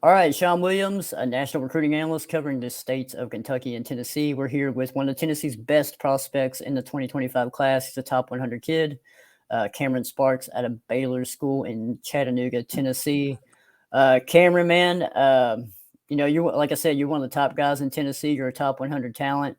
All right, Sean Williams, a national recruiting analyst covering the states of Kentucky and Tennessee. We're here with one of Tennessee's best prospects in the 2025 class. He's a top 100 kid, Cameron Sparks, at a Baylor school in Chattanooga, Tennessee. Cameron, man, you're like I said, you're one of the top guys in Tennessee. You're a top 100 talent.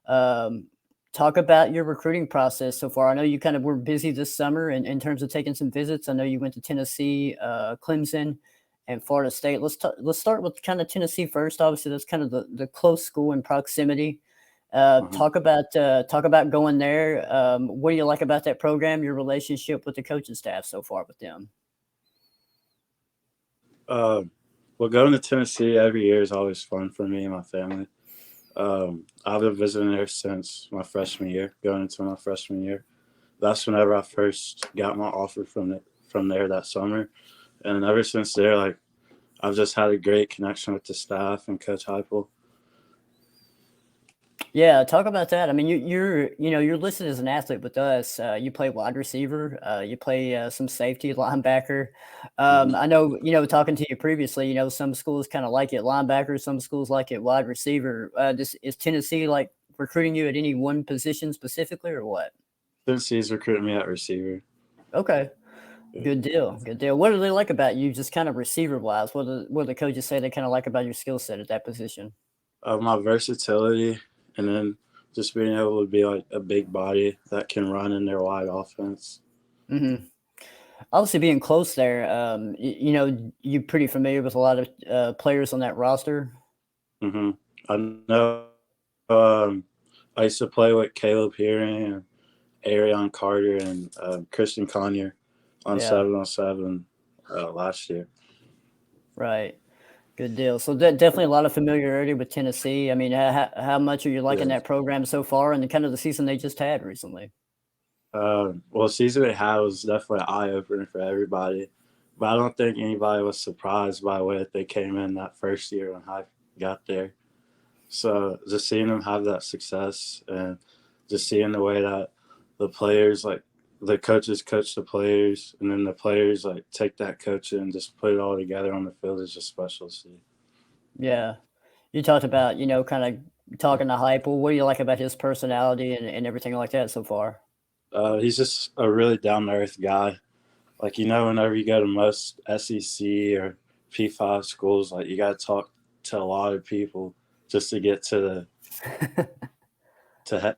Um, Talk about your recruiting process so far. I know you kind of were busy this summer in terms of taking some visits. I know you went to Tennessee, Clemson, and Florida State. Let's start with kind of Tennessee first. Obviously, that's kind of the close school in proximity. Mhm. Talk about going there. What do you like about that program? Your relationship with the coaching staff so far with them? Um, well, going to Tennessee every year is always fun for me and my family. I've been visiting there since my freshman year, going into my freshman year. That's whenever I first got my offer from there that summer, and ever since there, like I've just had a great connection with the staff and Coach Heupel. Yeah, talk about that. I mean, you're listed as an athlete with us. You play wide receiver. You play some safety, linebacker. Mhm. I know, talking to you previously, some schools kind of like it linebacker, some schools like it wide receiver. Is Tennessee like recruiting you at any one position specifically, or what? Tennessee's recruiting me at receiver. Okay, Yeah. good deal, good deal. What do they like about you, just kind of receiver wise? What do the coaches say they kind of like about your skill set at that position? My versatility, and then just being able to be like a big body that can run in their wide offense. Hmm. Obviously, being close there, you're pretty familiar with a lot of players on that roster. hmm I know. I used to play with Caleb Hearing and Arion Carter and Christian Conyer on Yeah, 7-on-7 last year. right. Good deal. So definitely a lot of familiarity with Tennessee. I mean, how much are you liking Yeah. that program so far, and the kind of the season they just had recently? Well, season they had was definitely an eye opener for everybody, but I don't think anybody was surprised by the way that they came in that first year when I got there. So just seeing them have that success and just seeing the way that the players like the coaches coach the players and then the players like take that coaching and just put it all together on the field is just special to see. Yeah, you talked about kind of talking to hype. Well, what do you like about his personality and everything like that so far? He's just a really down to earth guy. Like whenever you go to most SEC or P5 schools, like you got to talk to a lot of people just to get to the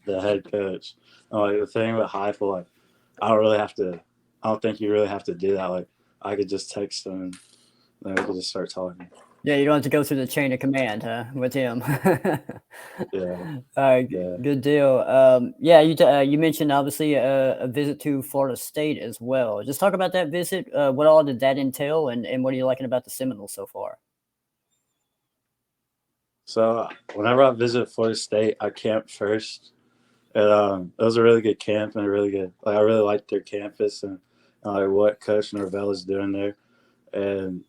head coach. And, like the thing with Heifel, like I don't really have to. I don't think you really have to do that. Like I could just text them and then we could just start talking. Yeah, you don't have to go through the chain of command, huh, with him. Yeah, yeah. Good deal. Yeah, you mentioned obviously a visit to Florida State as well. Just talk about that visit. What all did that entail, and what are you liking about the Seminoles so far? So whenever I visit Florida State, I camp first. And it was a really good camp and a really good. Like I really liked their campus and like what Coach Norvell is doing there. And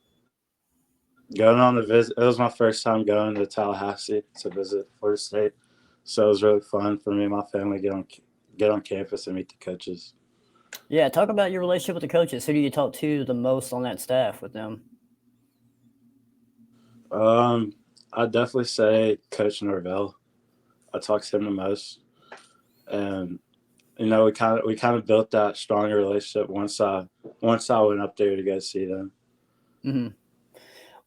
going on the visit, it was my first time going to Tallahassee to visit Florida State, so it was really fun for me and my family to get on campus and meet the coaches. Yeah, talk about your relationship with the coaches. Who do you talk to the most on that staff with them? Um, I'd definitely say Coach Norvell. I talk to him the most, and we kind of built that stronger relationship once I went up there to go see them. Hmm.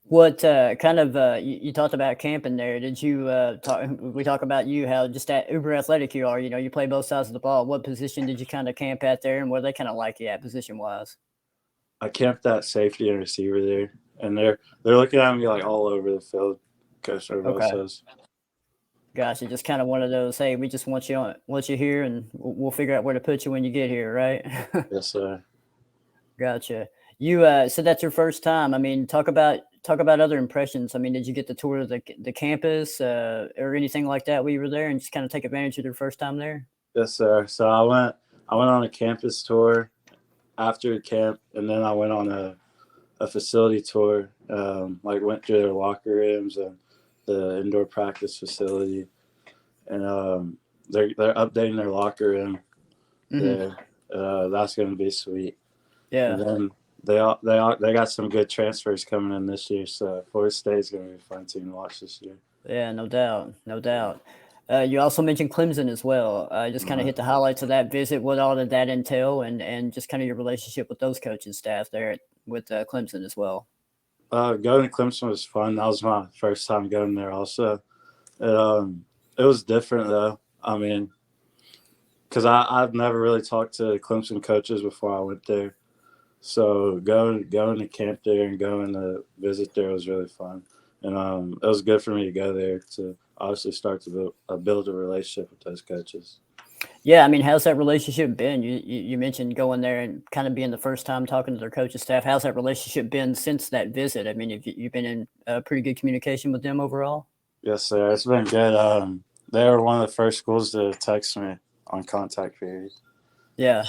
What kind of you talked about camping there? Did you talk? We talk about you how just that uber athletic you are. You play both sides of the ball. What position did you kind of camp at there, and where they kind of like you at position wise? I camped that safety and receiver there, and they're looking at me like all over the field. Coach Norvell Okay, says, gotcha. Just kind of one of those. Hey, we just want you here, and we'll figure out where to put you when you get here, right? "Yes, sir." Gotcha. You said that's your first time. I mean, talk about other impressions. I mean, did you get the tour of the campus or anything like that while you were there, and just kind of take advantage of your first time there? Yes, sir. So I went on a campus tour after camp, and then I went on a facility tour. Like went through their locker rooms and the indoor practice facility, and they're updating their locker room Hmm. there. That's gonna be sweet. And Yeah. then They got some good transfers coming in this year, so Florida State's going to be a fun team to watch this year. Yeah, no doubt, no doubt. You also mentioned Clemson as well. Just kind of hit the highlights of that visit. What all did that entail, and just kind of your relationship with those coaching staff there with Clemson as well. Going to Clemson was fun. That was my first time going there. Also, it was different though. I mean, because I've never really talked to Clemson coaches before I went there. So going to camp there and going to visit there was really fun, and it was good for me to go there to obviously start to build a relationship with those coaches. Yeah, I mean, how's that relationship been? You mentioned going there and kind of being the first time talking to their coaching staff. How's that relationship been since that visit? I mean, have you've been in pretty good communication with them overall? Yes, sir. It's been good. They were one of the first schools to text me on contact period. Yeah,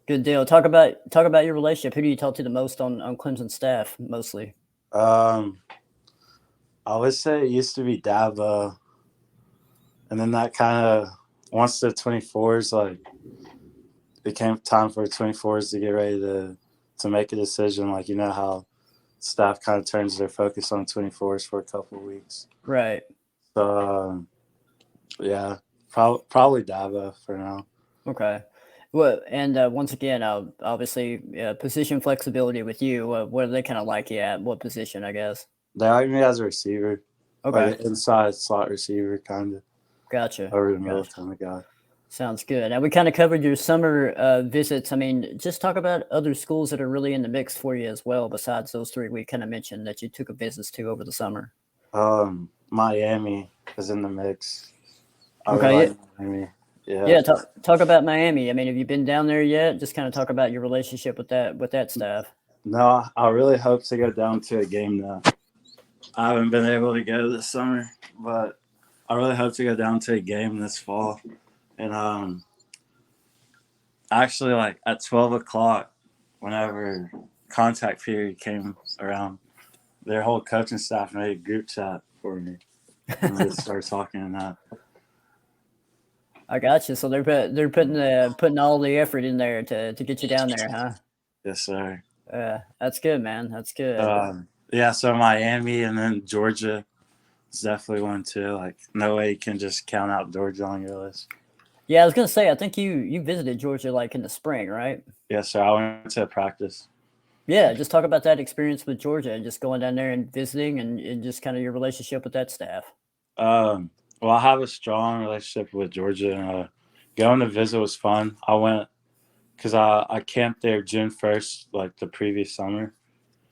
good deal. Talk about your relationship. Who do you talk to the most on Clemson staff mostly? Um, I would say it used to be Dabo, and then that kind of once the 24s like it came time for 24s to get ready to make a decision. Like you know how staff kind of turns their focus on 24s for a couple of weeks. Right. So yeah, probably Dabo for now. Okay. Well, and once again, obviously, position flexibility with you. What are they kind of like you at? What position, I guess? They like me as a receiver, Okay. like an inside slot receiver, kind of Gotcha. over the middle Gotcha. kind of guy. Sounds good. Now we kind of covered your summer visits. I mean, just talk about other schools that are really in the mix for you as well, besides those three we kind of mentioned that you took a visits to over the summer. Miami is in the mix. I really Okay. like Miami. Yeah. Yeah. Talk about Miami. I mean, have you been down there yet? Just kind of talk about your relationship with that staff. No, I really hope to go down to a game now. I haven't been able to go this summer, but I really hope to go down to a game this fall. And actually, like at 12 o'clock, whenever contact period came around, their whole coaching staff made a group chat for me, and they started talking and that. I got you. So they're putting all the effort in there to get you down there, huh? Yes, sir. That's good, man. That's good. Yeah, so Miami and then Georgia is definitely one too. Like, no way you can just count out Georgia on your list. Yeah, I was gonna say, I think you visited Georgia like in the spring, right? Yes, sir. I went to practice. Yeah, just talk about that experience with Georgia and just going down there and visiting and just kind of your relationship with that staff. Well, I have a strong relationship with Georgia. And, going to visit was fun. I went because I camped there June 1st, like the previous summer.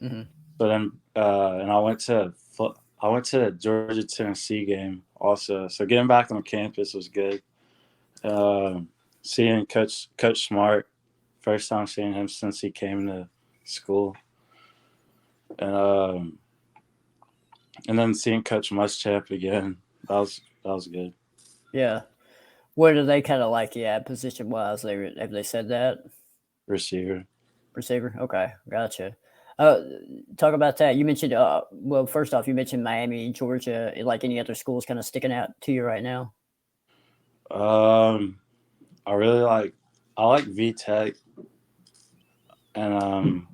Hmm. But then, and I went to the Georgia Tennessee game also. So getting back on campus was good. Seeing Coach Smart, first time seeing him since he came to school, and and then seeing Coach Muschamp again, that was good. Yeah. Where do they kind of like you at position wise? Have they said that? Receiver. Receiver. Okay, gotcha. Uh, Talk about that. You mentioned well, first off, you mentioned Miami, Georgia. Like any other schools, kind of sticking out to you right now? Um, I like V Tech, and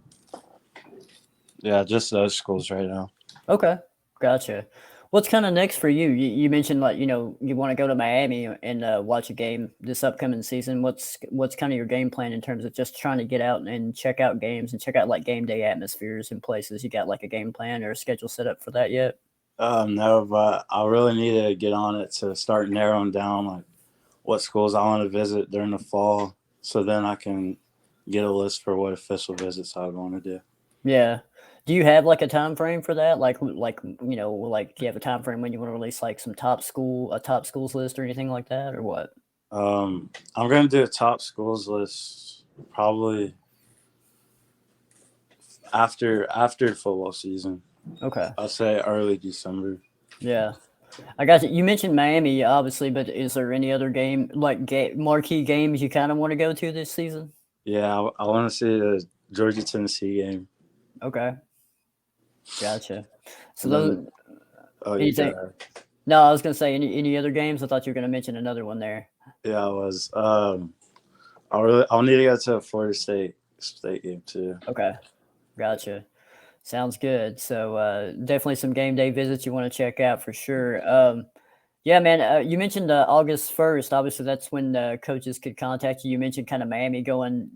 yeah, just those schools right now. Okay, gotcha. What's kind of next for you? You mentioned like you want to go to Miami and watch a game this upcoming season. What's kind of your game plan in terms of just trying to get out and check out games and check out like game day atmospheres and places? You got like a game plan or a schedule set up for that yet? No, but I really need to get on it to start narrowing down like what schools I want to visit during the fall, so then I can get a list for what official visits I would want to do. Yeah. Do you have like a time frame for that? Like do you have a time frame when you want to release like a top schools list or anything like that, or what? I'm gonna do a top schools list probably after football season. Okay. I'll say early December. Yeah. I got you. You mentioned Miami, obviously, but is there any other marquee games you kind of want to go to this season? Yeah, I want to see the Georgia Tennessee game. Okay, gotcha. So And those then you got anything? No, I was gonna say any other games. I thought you were gonna mention another one there. yeah, I was I'll need to go to a Florida State State game too. Okay, gotcha. Sounds good. So definitely some game day visits you want to check out for sure. Yeah, man. You mentioned August 1st. Obviously, that's when coaches could contact you. You mentioned kind of Miami going,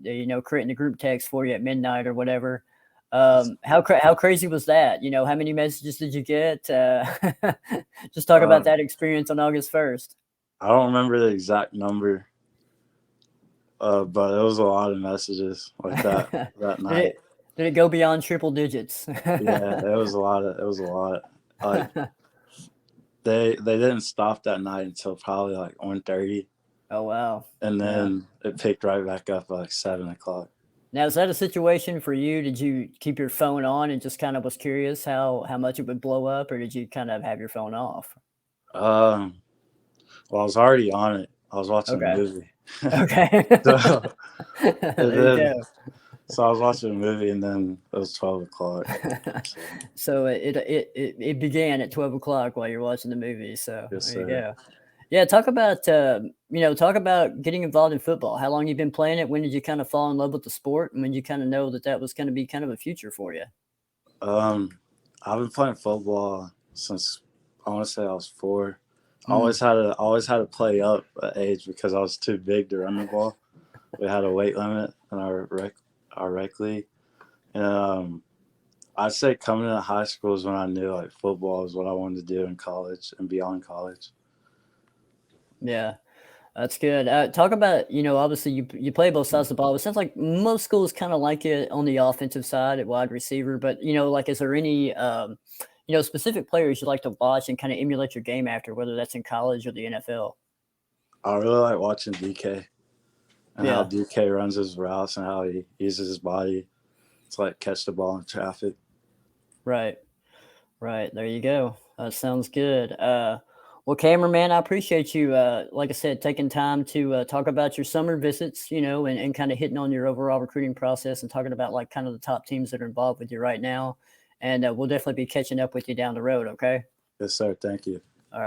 creating a group text for you at midnight or whatever. How crazy was that? How many messages did you get? Just talk about Uh, that experience on August 1st. I don't remember the exact number, but it was a lot of messages like that that Did night. it go beyond triple digits? Yeah, it was a lot. It was a lot. Like they didn't stop that night until probably like 1:30, Oh wow. and Yeah. then it picked right back up at like 7 o'clock. Now, is that a situation for you? Did you keep your phone on and just kind of was curious how much it would blow up, or did you kind of have your phone off? Um, well, I was already on it. I was watching a Okay. movie, Okay. so and There you then go. I was watching a movie, and then it was 12 o'clock. So So it began at 12 o'clock while you're watching the movie. So yes, there you sir. go. Yeah, talk about getting involved in football. How long you been playing it? When did you kind of fall in love with the sport? And when you kind of know that was going to be kind of a future for you? Um, I've been playing football since I want to say I was 4. Mm, Always had to play up at age because I was too big to run the ball. We had a weight limit in our rec league, and I'd say coming into high school is when I knew like football is what I wanted to do in college and beyond college. yeah. That's good. Talk about, obviously you play both sides of the ball. It sounds like most schools kind of like it on the offensive side at wide receiver, but like, is there any, specific players you like to watch and kind of emulate your game after, whether that's in college or the NFL? I really like watching DK and how Yeah, DK runs his routes and how he uses his body to like catch the ball in traffic. right, right. There you go. Sounds good. Well, Cameron, man, I appreciate you, like I said, taking time to talk about your summer visits, and kind of hitting on your overall recruiting process and talking about like kind of the top teams that are involved with you right now. And we'll definitely be catching up with you down the road. Okay. Yes, sir. Thank you.